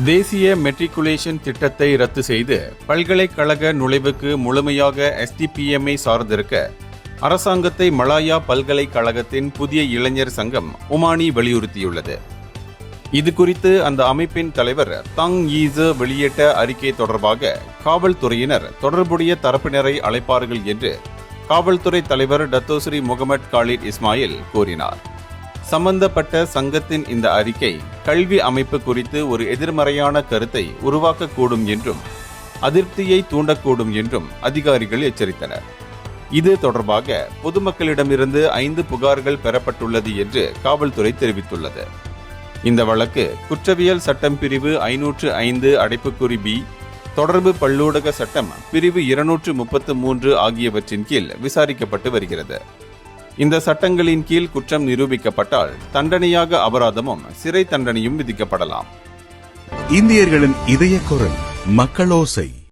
தேசிய மெட்ரிகுலேஷன் திட்டத்தை ரத்து செய்து பல்கலைக்கழக நுழைவுக்கு முழுமையாக SDPM சார்ந்திருக்க அரசாங்கத்தை மலாயா பல்கலைக்கழகத்தின் புதிய இளைஞர் சங்கம் ஒமானி வலியுறுத்தியுள்ளது. இதுகுறித்து அந்த அமைப்பின் தலைவர் தங் ஈச வெளியிட்ட அறிக்கை தொடர்பாக காவல்துறையினர் தொடர்புடைய தரப்பினரை அழைப்பார்கள் என்று காவல்துறை தலைவர் டத்தோஸ்ரீ முகமது காலித் இஸ்மாயில் கூறினார். சம்பந்தப்பட்ட சங்கத்தின் இந்த அறிக்கை கல்வி அமைப்பு குறித்து ஒரு எதிர்மறையான கருத்தை உருவாக்கக்கூடும் என்றும் அதிருப்தியை தூண்டக்கூடும் என்றும் அதிகாரிகள் எச்சரித்தனர். இது தொடர்பாக பொதுமக்களிடமிருந்து 5 புகார்கள் பெறப்பட்டுள்ளது என்று காவல்துறை தெரிவித்துள்ளது. இந்த வழக்கு குற்றவியல் சட்டம் பிரிவு 505 அடைப்புக்குறி B, தொடர்பு பல்லூடக சட்டம் பிரிவு 233 ஆகியவற்றின் கீழ் விசாரிக்கப்பட்டு வருகிறது. இந்த சட்டங்களின் கீழ் குற்றம் நிரூபிக்கப்பட்டால் தண்டனையாக அபராதமும் சிறை தண்டனையும் விதிக்கப்படலாம். இந்தியர்களின் இதய குரல் மக்களோசை.